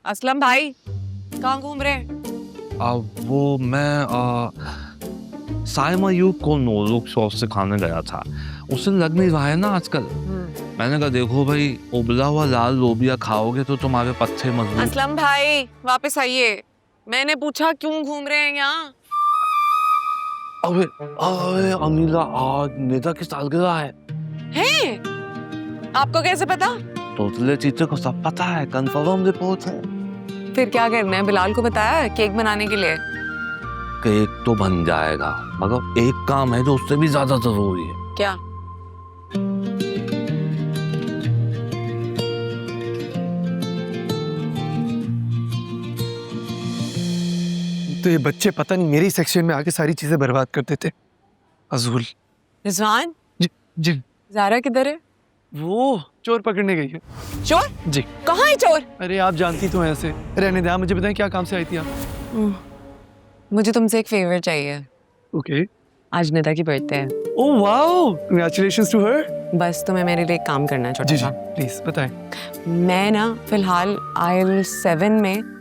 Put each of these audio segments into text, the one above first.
असलम भाई कहाँ घूम रहे हैं? वो मैं साइमा यू को नोलुक शॉप से खाने गया था। उसे लग नहीं रहा है ना आजकल। मैंने कहा देखो भाई, उबला हुआ लाल लोबिया खाओगे तो तुम्हारे पत्ते मजबूत। असलम भाई वापस आइए। मैंने पूछा क्यों घूम रहे हैं यहाँ? अबे अबे अमीला, आज निदा की सालगिरह है। हैं? आपको कैसे पता? तोतले चीते को सब पता है, कंफर्म रिपोर्ट है। फिर क्या करना है? बिलाल को बताया है केक बनाने के लिए? केक तो बन जाएगा, मगर एक काम है जो उससे भी ज्यादा जरूरी है। क्या? तो ये बच्चे पता नहीं मेरी सेक्शन में आके सारी चीजें बर्बाद कर देते। अजूल। रिजवान, जी जी। ज़ारा किधर है? वो चोर पकड़ने गई है। चोर? जी। कहाँ है चोर? अरे आप जानती तो हैं ऐसे। रहने दे, आप मुझे बताएं क्या काम से आई थी आप? मुझे तुमसे एक फेवर चाहिए। ओके। आज निदा की बर्थडे है। Oh wow, congratulations to her. बस तुम्हें मेरे लिए एक काम करना है छोटा जी जी सा। प्लीज बताएं। मैं ना फिलहाल आयल 7 में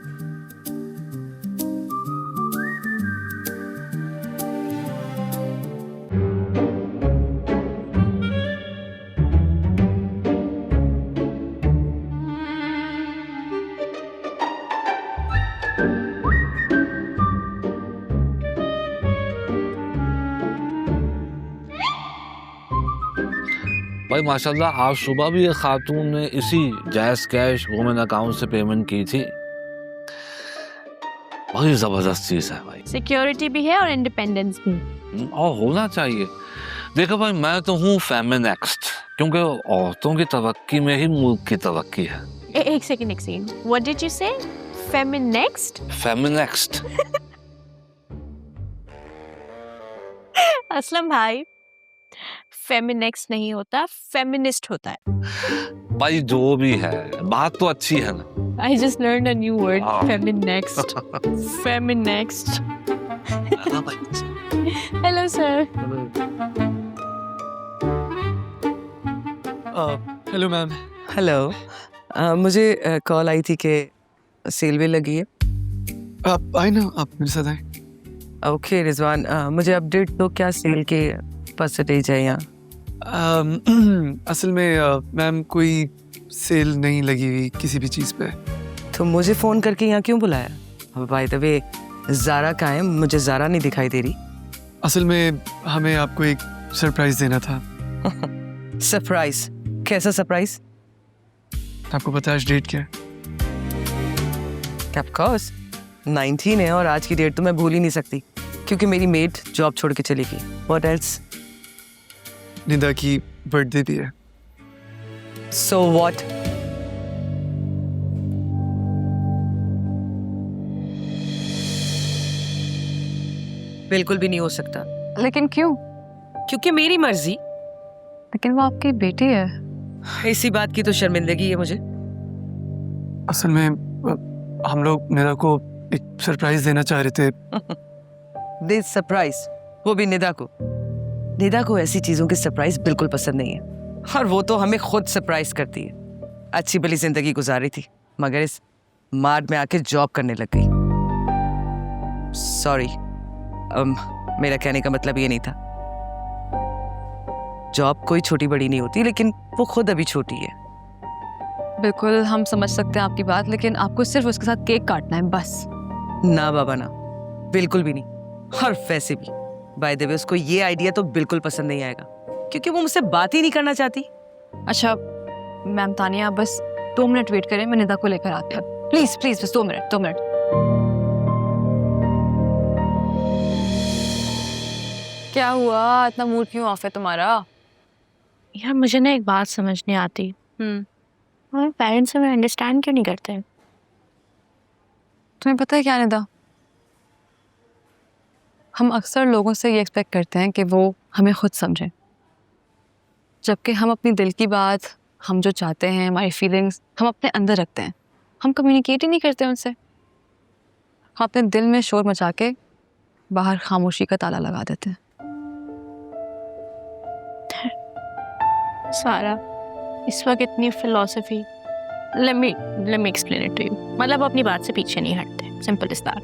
भाई माशाल्लाह, आज सुबह भी एक खातून ने इसी जैस कैश वुमेन अकाउंट से पेमेंट की थी। बड़ी जबरदस्त चीज है भाई। सिक्योरिटी भी है और इंडिपेंडेंस भी। और होना चाहिए। देखो भाई, मैं तो हूँ फेमिनेक्स्ट, क्योंकि औरतों की तरक्की में ही मुल्क की तरक्की है। एक सेकंड व्हाट डिड यू से? फेमिनेक्स्ट? फेमिनेक्स्ट। असलम भाई, फेमिनेक्स्ट नहीं होता, फेमिनिस्ट होता है। भाई जो भी है, बात तो अच्छी है ना। I just learned a new word, हाँ। feminnext. Feminnext. Hello sir. Hello ma'am. Hello. मुझे कॉल आई थी कि सेल भी लगी है। आप आए ना, आप मेरे साथ आए। ओके रिजवान, मुझे अपडेट दो, क्या सेल के परसेंटेज है यहाँ? असल में मैम कोई सेल नहीं लगी हुई किसी भी चीज़ पे। तो मुझे फ़ोन करके यहाँ क्यों बुलाया? बाय द वे, ज़ारा कहाँ है? मुझे ज़ारा नहीं दिखाई दे रही। असल में हमें आपको एक सरप्राइज देना था। सरप्राइज? कैसा सरप्राइज? आपको पता है आज डेट क्या है? ऑफ कोर्स 19 है, और आज की डेट तो मैं भूल ही नहीं सकती क्योंकि मेरी मेड जॉब छोड़ के चली गई। What else? निदा की बर्थडे भी है। So what? बिल्कुल भी नहीं हो सकता। लेकिन क्यों? क्योंकि मेरी मर्जी। लेकिन वो आपकी बेटी है। इसी बात की तो शर्मिंदगी है मुझे। असल में हम लोग निदा को एक सरप्राइज देना चाह रहे थे। दिस सरप्राइज, वो भी निदा को। निदा को ऐसी चीजों की सरप्राइज बिल्कुल पसंद नहीं है, और वो तो हमें खुद सरप्राइज करती है। अच्छी भली जिंदगी गुजारी थी, मगर इस मार्ट में आके जॉब करने लग गई। सॉरी, मेरा कहने का मतलब ये नहीं था। जॉब कोई छोटी बड़ी नहीं होती, लेकिन वो खुद अभी छोटी है। बिल्कुल हम समझ सकते हैं आपकी बात, लेकिन आपको सिर्फ उसके साथ केक काटना है बस। ना बाबा ना, बिल्कुल भी नहीं। और वैसे भी बाय द वे, उसको ये आइडिया तो बिल्कुल पसंद नहीं आएगा, क्योंकि वो मुझसे बात ही नहीं करना चाहती। अच्छा मैम तानिया, आप बस 2 मिनट वेट करें, मैं निदा को लेकर आती हूँ। प्लीज प्लीज बस 2 मिनट 2 मिनट। क्या हुआ, इतना मूड क्यों ऑफ है तुम्हारा? यार मुझे ना एक बात समझ नहीं आती। हमारे पेरेंट्स हमें अंडरस्टैंड क्यों नहीं करते? तुम्हें पता है क्या निदा, हम अक्सर लोगों से ये एक्सपेक्ट करते हैं कि वो हमें खुद समझें, जबकि हम अपनी दिल की बात, हम जो चाहते हैं, हमारी फीलिंग्स हम अपने अंदर रखते हैं। हम कम्युनिकेट ही नहीं करते उनसे। हम अपने दिल में शोर मचा के बाहर खामोशी का ताला लगा देते हैं। सारा, इस वक्त इतनी philosophy. Let me explain it to you. मतलब अपनी बात से पीछे नहीं हटते, सिंपल इज दैट।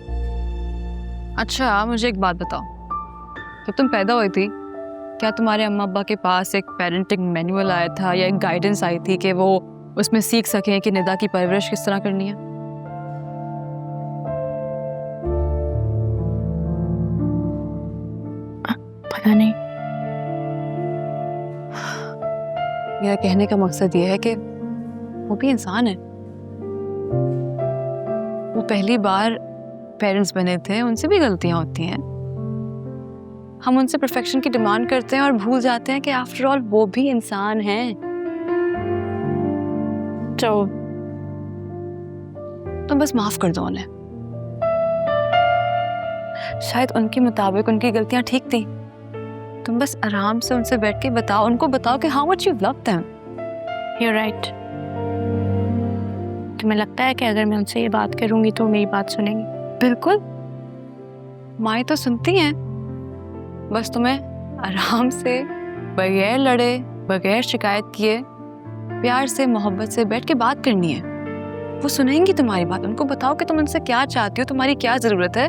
अच्छा मुझे एक बात बताओ, जब तुम पैदा हुई थी क्या तुम्हारे अम्मा अब्बा के पास एक पेरेंटिंग मैनुअल आया था या एक गाइडेंस आई थी कि वो उसमें सीख सकें कि निदा की परवरिश किस तरह करनी है? पता नहीं। मेरा कहने का मकसद ये है कि वो भी इंसान है, वो पहली बार पेरेंट्स बने थे, उनसे भी गलतियां होती हैं। हम उनसे परफेक्शन की डिमांड करते हैं और भूल जाते हैं कि आफ्टर ऑल वो भी इंसान हैं। तो तुम बस माफ कर दो उन्हें। शायद उनके मुताबिक उनकी गलतियां ठीक थी। तुम बस आराम से उनसे बैठ के बताओ, उनको बताओ कि how much you love them. You right. तुम्हें लगता है कि अगर मैं उनसे ये बात करूंगी तो मेरी बात सुनेंगी? बिल्कुल, माएँ तो सुनती हैं, बस तुम्हें आराम से बगैर लड़े बगैर शिकायत किए प्यार से मोहब्बत से बैठ के बात करनी है। वो सुनेंगी तुम्हारी बात। उनको बताओ कि तुम उनसे क्या चाहती हो, तुम्हारी क्या जरूरत है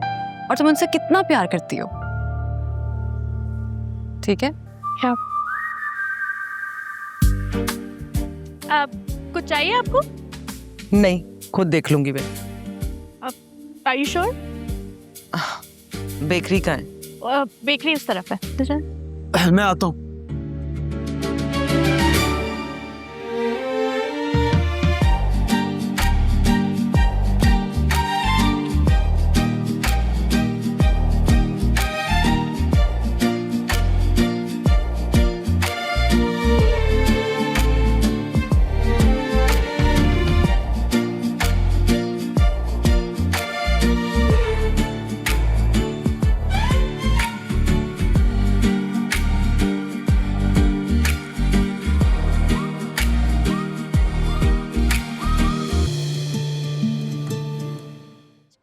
और तुम उनसे कितना प्यार करती हो। ठीक है? कुछ चाहिए आपको? नहीं, खुद देख लूंगी मैं। Are you sure? बेकरी का है? बेकरी इस तरफ है। मैं आता हूँ।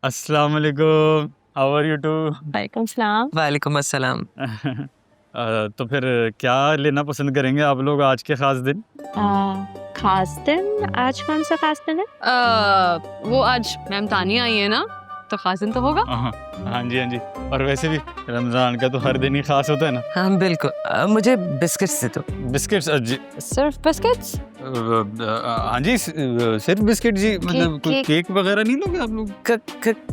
अस्सलाम वालेकुम, हाउ आर यू टू? वालेकुम सलाम। वालेकुम अस्सलाम। तो फिर क्या लेना पसंद करेंगे आप लोग आज के खास दिन? खास दिन? आज कौन सा खास दिन है? वो आज मैम तानिया आई है ना, तो खास दिन तो होगा। हाँ जी हाँ जी। और वैसे भी रमज़ान का तो हर दिन ही खास होता है ना। हाँ बिल्कुल। मुझे बिस्किट्स दे दो। बिस्किट्स जी? सिर्फ बिस्किट्स? हाँ जी, सिर्फ बिस्किट जी। मतलब कोई केक- केक वगैरह नहीं लोगे आप लोग?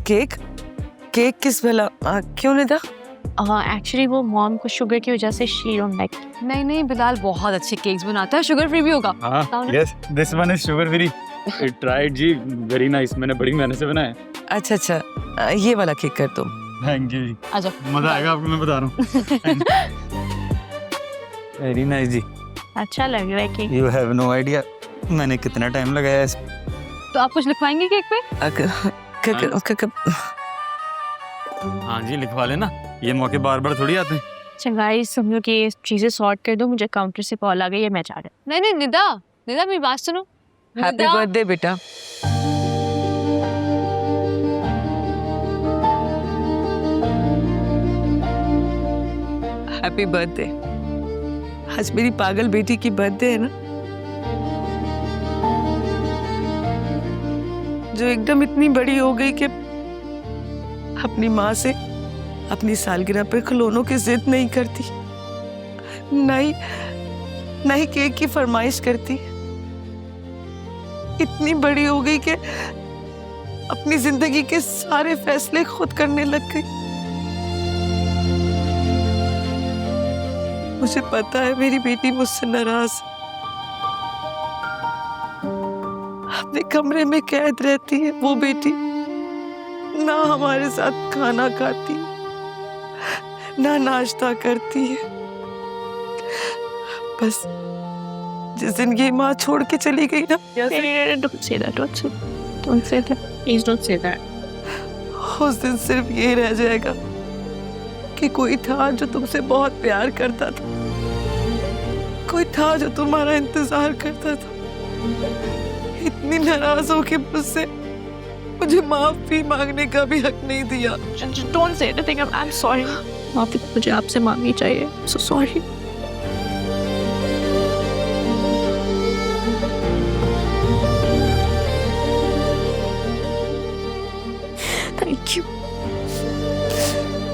केक? केक किस भला? क्यों निदा? एक्चुअली वो मॉम को शुगर की वजह से शी डोंट लाइक। नहीं नहीं, बिलाल बहुत अच्छे केक्स बनाता है, शुगर फ्री भी होगा। हाँ, yes, this one is sugar free. Tried जी, वेरी नाइस। मैंने बड़ी मेहनत से बनाया। अच्छा अच्छा, ये वाला केक कर दो। थैंक यू जी, आजा। मजा आएगा आपको, मैं बता रहा हूँ। वेरी नाइस जी। अच्छा लग रहा है कि यू हैव नो आइडिया मैंने कितना टाइम लगाया इस। तो आप कुछ लिखवाएंगे केक पे? हाँ जी, लिखवा लेना, ये मौके बार बार थोड़ी आते हैं। चंगाई समझो कि ये चीजें सॉर्ट कर दो, मुझे काउंटर से कॉल आ गई है, मैं जा रहा हूँ। नहीं नहीं निदा, निदा मेरी बात सुनो। हैप्पी निदा, बर्थडे बेटा। Happy birthday. आज मेरी पागल बेटी की बर्थडे है ना, जो एकदम इतनी बड़ी हो गई कि अपनी माँ से अपनी सालगिरह पे खिलौनों की जिद नहीं करती, नहीं केक की फरमाइश करती। इतनी बड़ी हो गई कि अपनी जिंदगी के सारे फैसले खुद करने लग गई। मुझे पता है मेरी बेटी मुझसे नाराज, अपने कमरे में कैद रहती है वो बेटी, ना हमारे साथ खाना खाती, ना नाश्ता करती है। बस जिस दिन ये माँ छोड़ के चली गई ना, Don't say that. Don't say that. Please don't say that. उस दिन सिर्फ ये रह जाएगा कि कोई था जो तुमसे बहुत प्यार करता था, कोई था जो तुम्हारा इंतजार करता था। इतनी नाराज हो के मुझसे मुझे माफी मांगने का भी हक नहीं दिया। Just don't say anything. I'm sorry. माफी मुझे आपसे मांगनी चाहिए. I'm so sorry. Thank you.